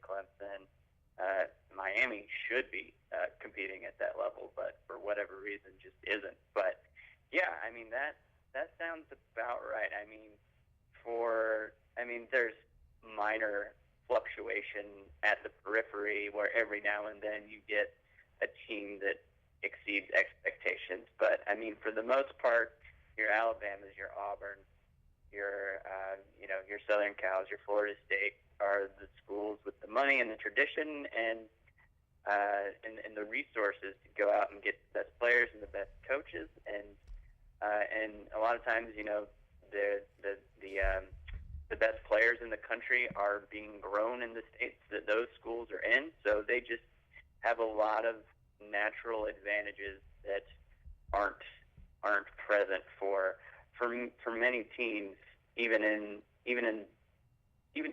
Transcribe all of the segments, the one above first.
Clemson, Miami should be competing at that level, but for whatever reason, just isn't. But yeah, I mean that sounds about right. There's minor fluctuation at the periphery where every now and then you get a team that exceeds expectations. But for the most part, your Alabamas, your Auburn, your Southern Cals, your Florida State are the schools with the money and the tradition and the resources to go out and get the best players and the best coaches, and a lot of times, the best players in the country are being grown in the states that those schools are in, so they just have a lot of natural advantages that aren't present for many teams, even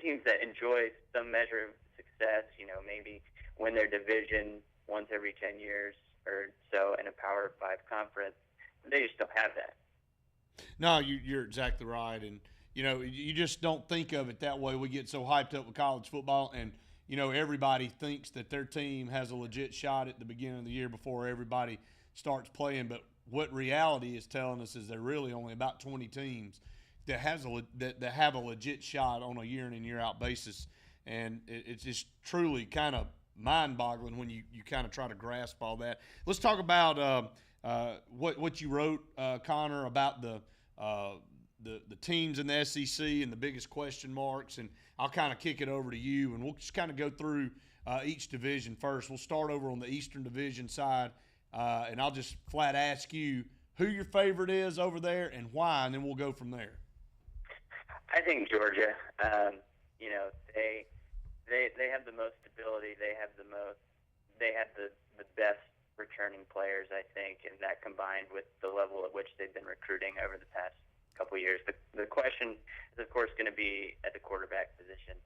teams that enjoy some measure of success. Maybe win their division once every 10 years or so in a Power 5 conference. They just don't have that. No, you're exactly right, and you just don't think of it that way. We get so hyped up with college football, and everybody thinks that their team has a legit shot at the beginning of the year before everybody starts playing. But what reality is telling us is there really only about 20 teams that have a legit shot on a year in and year out basis, and it's just truly kind of mind-boggling when you kind of try to grasp all that. Let's talk about what you wrote, Connor, about the teams in the SEC and the biggest question marks, and I'll kind of kick it over to you, and we'll just kind of go through each division first. We'll start over on the Eastern Division side, and I'll just flat ask you who your favorite is over there and why, and then we'll go from there. I think Georgia. They have the most stability. They have the best returning players, I think, and that combined with the level at which they've been recruiting over the past couple of years. The question is, of course, going to be at the quarterback position.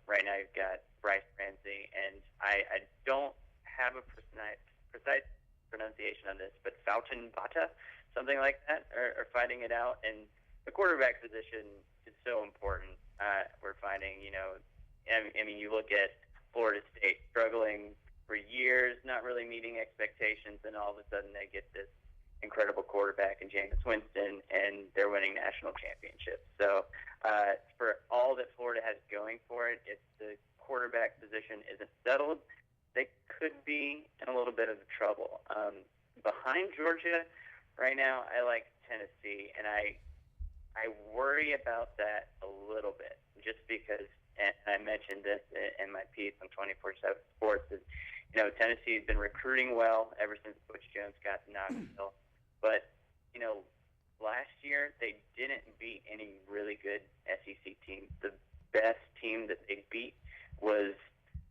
Right now, you've got Bryce Ramsey, and I don't have a precise pronunciation on this, but Fountain Bata, something like that, are fighting it out. And the quarterback position is so important. We're finding, you look at Florida State struggling for years, not really meeting expectations, and all of a sudden they get this incredible quarterback in Jameis Winston, and they're winning national championships. So for all that Florida has going for it, if the quarterback position isn't settled, they could be in a little bit of trouble. Behind Georgia right now, I like Tennessee, and I worry about that a little bit just because, and I mentioned this in my piece on 247Sports, is, Tennessee's been recruiting well ever since Butch Jones got to Knoxville. But, last year they didn't beat any really good SEC teams. The best team that they beat was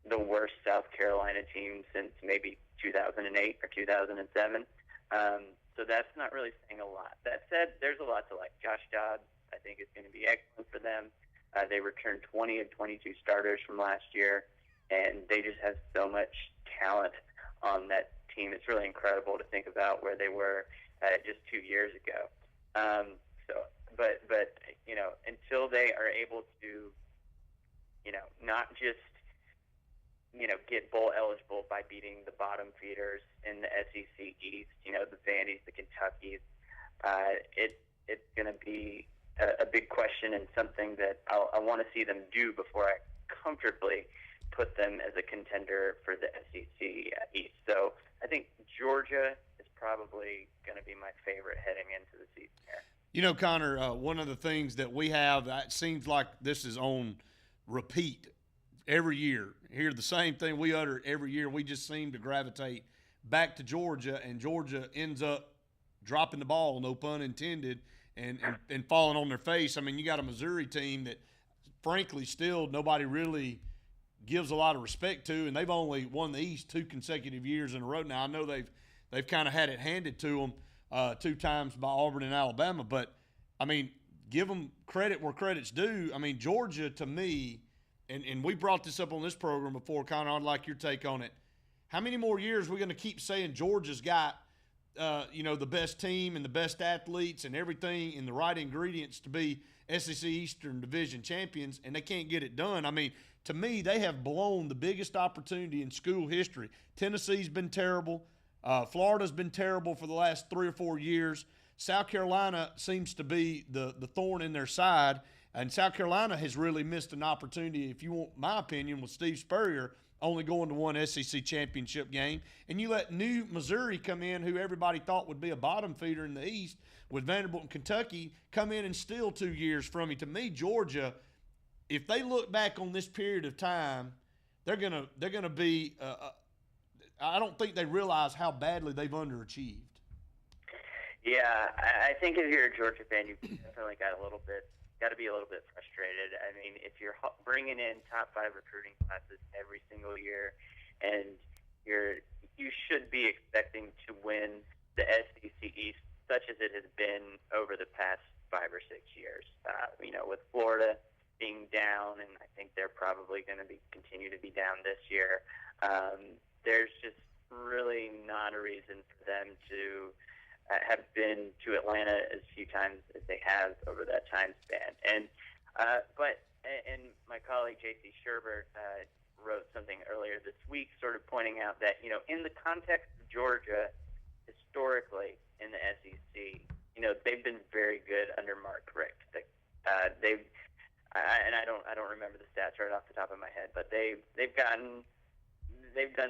the worst South Carolina team since maybe 2008 or 2007. So that's not really saying a lot. That said, there's a lot to like. Josh Dobbs, I think, is going to be excellent for them. They returned 20 of 22 starters from last year, and they just have so much talent on that team. It's really incredible to think about where they were just 2 years ago. But until they are able to, not just get bowl eligible by beating the bottom feeders in the SEC East, the Vandy's, the Kentuckys, it's going to be a big question and something that I want to see them do before I comfortably put them as a contender for the SEC East. So I think Georgia is probably going to be my favorite heading into the season here. Connor, one of the things that we have, it seems like this is on repeat every year. Hear the same thing we utter every year. We just seem to gravitate back to Georgia, and Georgia ends up dropping the ball, no pun intended, and falling on their face. You got a Missouri team that, frankly, still nobody really gives a lot of respect to, and they've only won the East 2 consecutive years in a row. Now, I know they've kind of had it handed to them 2 times by Auburn and Alabama, but, give them credit where credit's due. Georgia, to me, and we brought this up on this program before, Connor, I'd like your take on it. How many more years are we going to keep saying Georgia's got the best team and the best athletes and everything and the right ingredients to be SEC Eastern Division champions, and they can't get it done. I mean, to me, they have blown the biggest opportunity in school history. Tennessee's been terrible. Florida's been terrible for the last 3 or 4 years. South Carolina seems to be the thorn in their side, and South Carolina has really missed an opportunity, if you want my opinion, with Steve Spurrier only going to one SEC championship game. And you let New Missouri come in, who everybody thought would be a bottom feeder in the East, with Vanderbilt and Kentucky, come in and steal 2 years from you. To me, Georgia, if they look back on this period of time, they're gonna be. I don't think they realize how badly they've underachieved. Yeah, I think if you're a Georgia fan, you've definitely got to be a little bit frustrated. I mean, if you're bringing in top 5 recruiting classes every single year, and you should be expecting to win the SEC East, such as it has been over the past 5 or 6 years. With Florida being down, and I think they're probably going to continue to be down this year. There's just really not a reason for them to have been to Atlanta as few times as they have over that time span. And my colleague J.C. Sherbert wrote something earlier this week sort of pointing out that, in the context of Georgia, historically in the SEC, they've been very good under Mark Richt. I don't remember the stats right off the top of my head, but they've done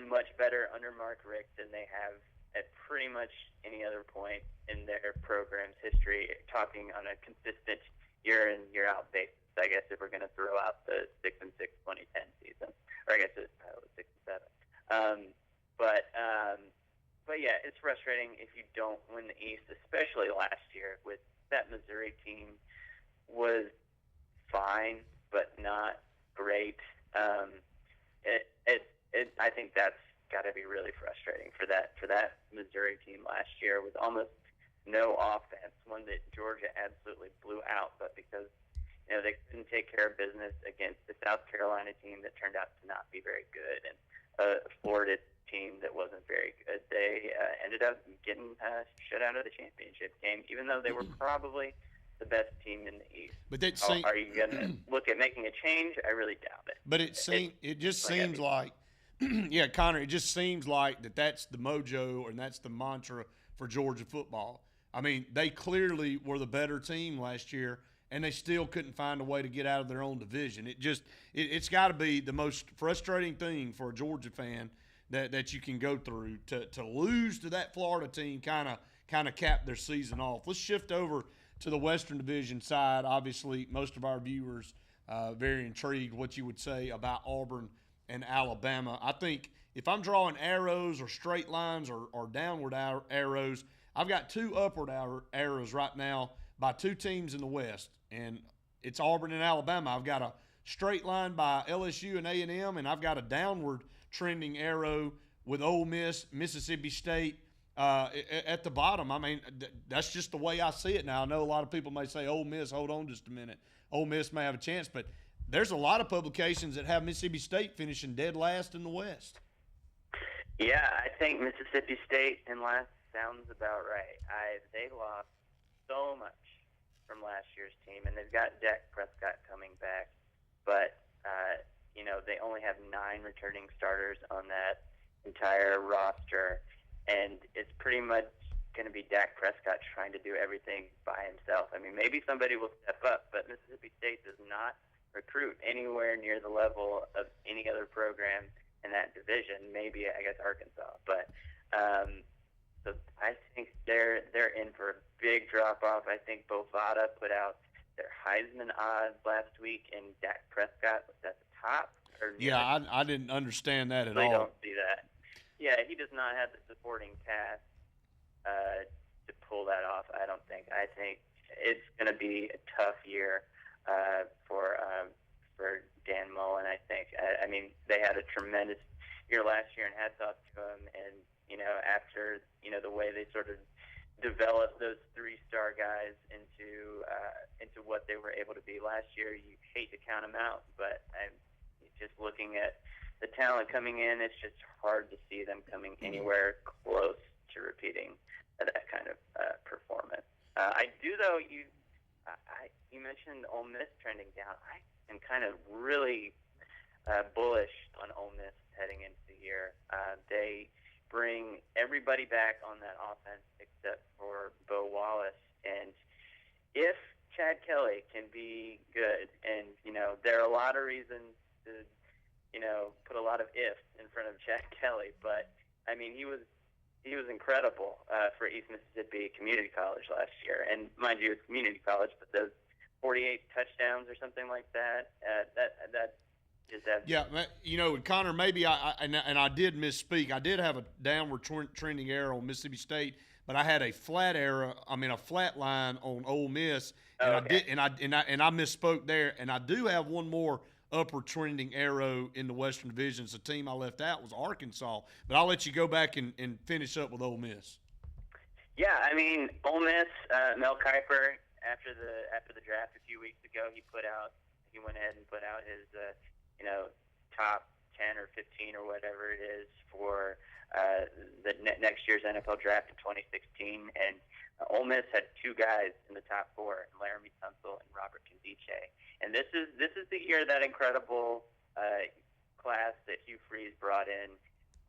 much better under Mark Richt than they have at pretty much any other point in their program's history, talking on a consistent year in, year out basis. I guess if we're going to throw out the 6-6 2010 season, or I guess it was 6-7. But yeah, it's frustrating if you don't win the East, especially last year with that Missouri team was fine, but not great. I think that's got to be really frustrating for that Missouri team last year with almost no offense, one that Georgia absolutely blew out, but because they couldn't take care of business against the South Carolina team that turned out to not be very good, and a Florida team that wasn't very good, they ended up getting shut out of the championship game, even though they were probably the best team in the East. But that are you going to look at making a change? I really doubt it. But it just seems like, yeah, Connor, it just seems like that's the mojo and that's the mantra for Georgia football. I mean, they clearly were the better team last year, and they still couldn't find a way to get out of their own division. It's got to be the most frustrating thing for a Georgia fan that you can go through to lose to that Florida team, kind of cap their season off. Let's shift over to the Western Division side. Obviously, most of our viewers very intrigued what you would say about Auburn and Alabama. I think if I'm drawing arrows or straight lines or downward arrows, I've got 2 upward arrows right now by 2 teams in the West, and it's Auburn and Alabama. I've got a straight line by LSU and A&M, and I've got a downward trending arrow with Ole Miss, Mississippi State at the bottom. I mean, that's just the way I see it now. I know a lot of people may say, Ole Miss, hold on just a minute. Ole Miss may have a chance, but there's a lot of publications that have Mississippi State finishing dead last in the West. Yeah, I think Mississippi State in last sounds about right. They lost so much from last year's team, and they've got Dak Prescott coming back, but they only have 9 returning starters on that entire roster, and it's pretty much going to be Dak Prescott trying to do everything by himself. I mean, maybe somebody will step up, but Mississippi State does not recruit anywhere near the level of any other program in that division. Maybe, I guess, Arkansas, but so I think they're in for a big drop off. I think Bovada put out their Heisman odds last week, and Dak Prescott was at the top. Yeah, I didn't understand that at all. I don't see that. Yeah, he does not have the supporting cast to pull that off, I don't think. I think it's going to be a tough year for Dan Mullen, I think. I mean, they had a tremendous year last year, and hats off to him. And, after, the way they sort of developed those 3-star guys into what they were able to be last year, you hate to count them out, but I'm just looking at the talent coming in, it's just hard to see them coming anywhere close to repeating that kind of performance. I do, though. You mentioned Ole Miss trending down. I am kind of really bullish on Ole Miss heading into the year. They bring everybody back on that offense except for Bo Wallace, and if Chad Kelly can be good, and there are a lot of reasons to put a lot of ifs in front of Chad Kelly, but I mean he was incredible for East Mississippi Community College last year, and mind you, it's community college, but those 48 touchdowns or something like that, that is that. Yeah, Connor, maybe I did misspeak. I did have a downward trending arrow on Mississippi State, but I had a flat line on Ole Miss, and okay. I misspoke there, and I do have one more upward trending arrow in the Western Division. It's a team I left out was Arkansas, but I'll let you go back and finish up with Ole Miss. Yeah, I mean Ole Miss, Mel Kiper after the draft a few weeks ago, he went ahead and put out his top 10 or 15 or whatever it is for the next year's NFL draft in 2016, and Ole Miss had two guys in the top four, Laramie Tunsil and Robert Kandiche. And this is the year that incredible class that Hugh Freeze brought in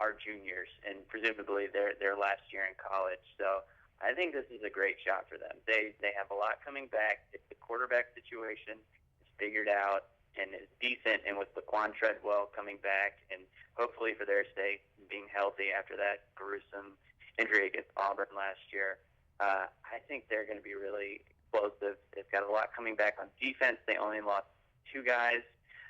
are juniors, and presumably their last year in college. So I think this is a great shot for them. They have a lot coming back. If the quarterback situation is figured out and is decent, and with Laquan Treadwell coming back, and hopefully for their sake being healthy after that gruesome injury against Auburn last year, I think they're going to be really explosive. They've got a lot coming back on defense. They only lost two guys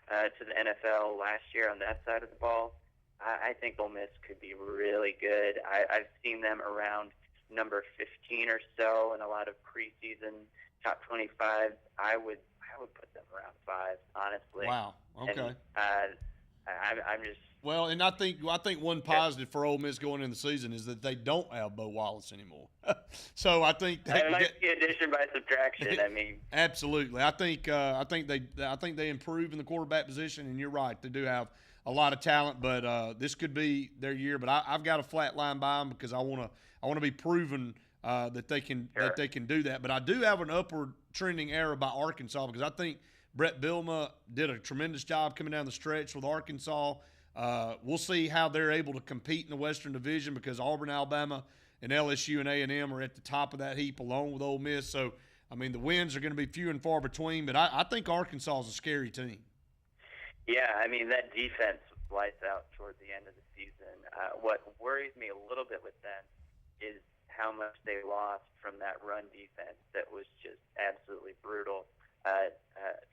to the NFL last year on that side of the ball. I think Ole Miss could be really good. I've seen them around number 15 or so in a lot of preseason top 25. I would put them around 5, honestly. Wow. Okay. And, I'm just. Well, and I think one positive for Ole Miss going into the season is that they don't have Bo Wallace anymore. So I think that might be addition by subtraction. I mean, absolutely. I think they improve in the quarterback position, and you're right, they do have a lot of talent, but this could be their year. But I've got a flat line by them because I want to be proven that they can do that. But I do have an upward trending arrow by Arkansas because I think Brett Bielema did a tremendous job coming down the stretch with Arkansas. We'll see how they're able to compete in the Western Division because Auburn, Alabama, and LSU and A&M are at the top of that heap along with Ole Miss. So, I mean, the wins are going to be few and far between, but I think Arkansas is a scary team. Yeah, I mean, that defense lights out towards the end of the season. What worries me a little bit with them is how much they lost from that run defense that was just absolutely brutal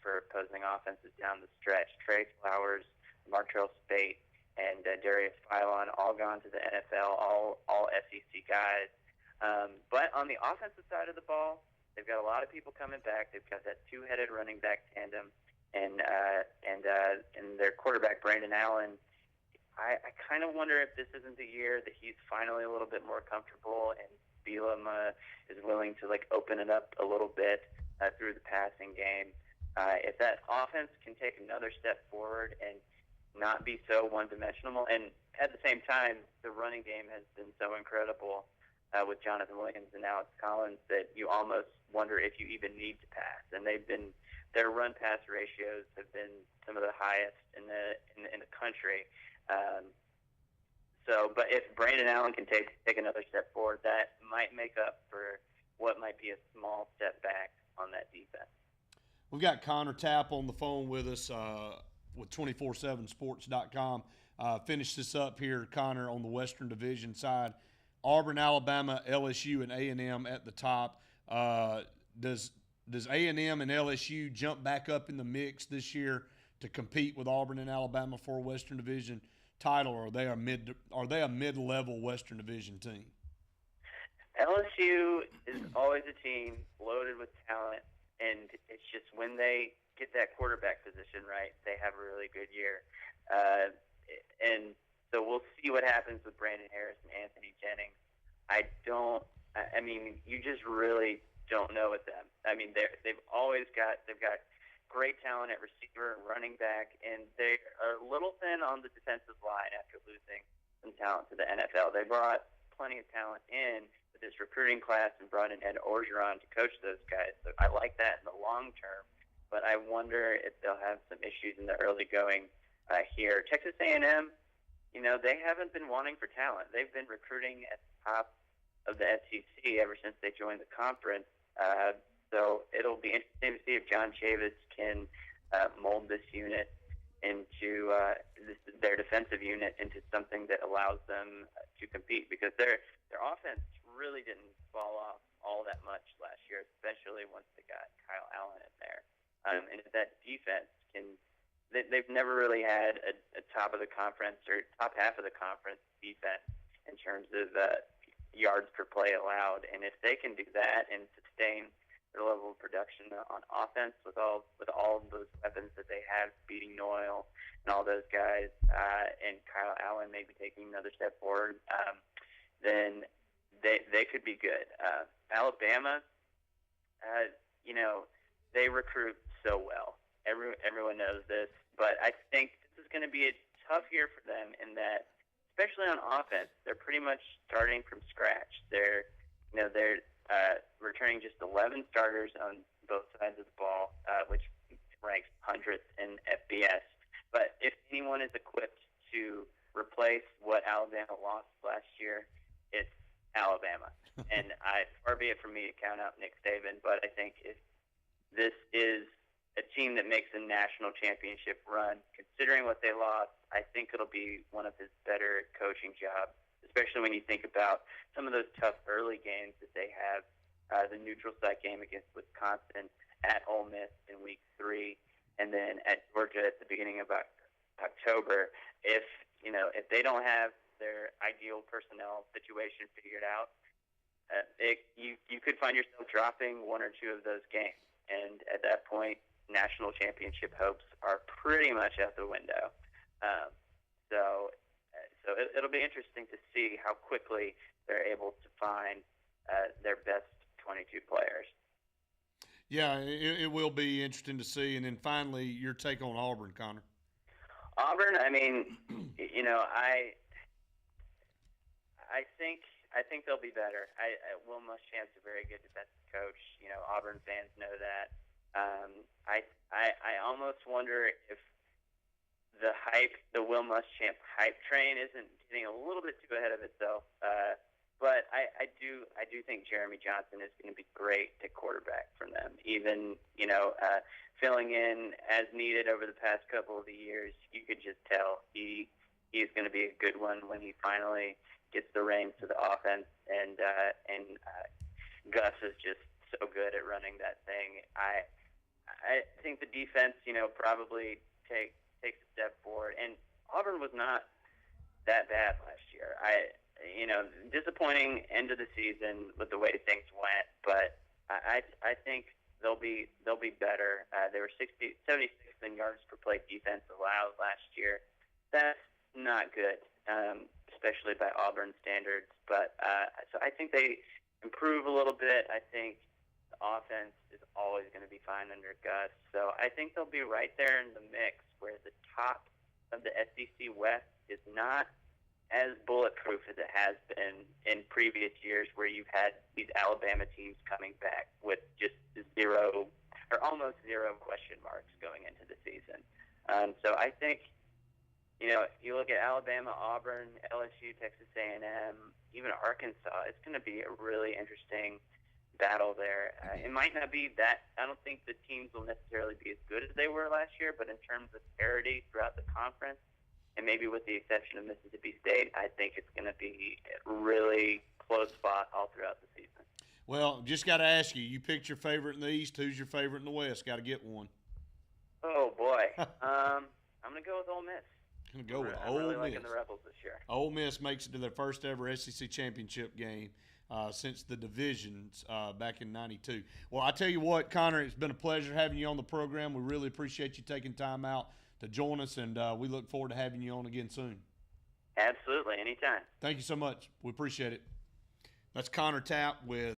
for opposing offenses down the stretch. Trey Flowers, Martrell Spate, and Darius Philon all gone to the NFL, all SEC guys. But on the offensive side of the ball, they've got a lot of people coming back. They've got that two-headed running back tandem, and their quarterback Brandon Allen. I kind of wonder if this isn't the year that he's finally a little bit more comfortable, and Bielema is willing to open it up a little bit through the passing game. If that offense can take another step forward and not be so one-dimensional, and at the same time, the running game has been so incredible with Jonathan Williams and Alex Collins that you almost wonder if you even need to pass. And their run-pass ratios have been some of the highest in the country. But if Brandon Allen can take another step forward, that might make up for what might be a small step back on that defense. We've got Connor Tapp on the phone with us with 247Sports.com. Finish this up here, Connor, on the Western Division side. Auburn, Alabama, LSU, and A&M at the top. Does A&M and LSU jump back up in the mix this year to compete with Auburn and Alabama for a Western Division title, or are they a mid-level Western Division team? LSU is always a team loaded with talent, and it's just when they get that quarterback position right, they have a really good year. And so we'll see what happens with Brandon Harris and Anthony Jennings. You just really don't know with them. I mean, they've got great talent at receiver and running back, and they are a little thin on the defensive line after losing some talent to the NFL. They brought plenty of talent in with this recruiting class and brought in Ed Orgeron to coach those guys. So I like that in the long term, but I wonder if they'll have some issues in the early going here. Texas A&M, they haven't been wanting for talent. They've been recruiting at the top of the SEC ever since they joined the conference. So it'll be interesting to see if John Chavis can mold this unit into their defensive unit into something that allows them to compete, because their offense really didn't fall off all that much last year, especially once they got Kyle Allen in there. And if that defense they've never really had a top of the conference or top half of the conference defense in terms of yards per play allowed. And if they can do that and sustain their level of production on offense with all of those weapons that they have, beating Noyle and all those guys, and Kyle Allen maybe taking another step forward, then they could be good. Alabama, they recruit so well. Everyone knows this, but I think this is going to be a tough year for them in that, especially on offense, they're pretty much starting from scratch. They're returning just 11 starters on both sides of the ball, which ranks hundredth in FBS. But if anyone is equipped to replace what Alabama lost last year, it's Alabama. And far be it from me to count out Nick Saban, but I think if this is a team that makes a national championship run, considering what they lost, I think it'll be one of his better coaching jobs, especially when you think about some of those tough early games that they have, the neutral site game against Wisconsin, at Ole Miss in week 3, and then at Georgia at the beginning of October. If they don't have their ideal personnel situation figured out, you could find yourself dropping one or two of those games, and at that point, national championship hopes are pretty much out the window. So it'll be interesting to see how quickly they're able to find their best 22 players. Yeah, it will be interesting to see. And then finally, your take on Auburn, Connor. Auburn, I mean, I think they'll be better. Will Muschamp's a very good defensive coach. Auburn fans know that. I almost wonder if the Will Muschamp hype train isn't getting a little bit too ahead of itself. But I do think Jeremy Johnson is going to be great at quarterback for them. Even filling in as needed over the past couple of years, you could just tell he is going to be a good one when he finally gets the reins to the offense. And Gus is just so good at running that thing. I think the defense, probably takes a step forward. And Auburn was not that bad last year. Disappointing end of the season with the way things went, but I think they'll be better. They were 76th in yards per play defense allowed last year. That's not good, especially by Auburn standards. But so I think they improve a little bit. I think the offense is always going to be fine under Gus. So I think they'll be right there in the mix, where the top of the SEC West is not as bulletproof as it has been in previous years, where you've had these Alabama teams coming back with just zero or almost zero question marks going into the season. So I think, you look at Alabama, Auburn, LSU, Texas A&M, even Arkansas, it's going to be a really interesting battle there. It might not be that. I don't think the teams will necessarily be as good as they were last year, but in terms of parity throughout the conference, and maybe with the exception of Mississippi State, I think it's going to be a really close spot all throughout the season. Well, just got to ask you, you picked your favorite in the East. Who's your favorite in the West? Got to get one. Oh, boy. I'm going to go with Ole Miss. Going to go with I'm Ole really Miss. liking the Rebels this year. Ole Miss makes it to their first ever SEC championship game since the divisions back in '92. Well, I tell you what, Connor, it's been a pleasure having you on the program. We really appreciate you taking time out to join us, and we look forward to having you on again soon. Absolutely, anytime. Thank you so much. We appreciate it. That's Connor Tapp with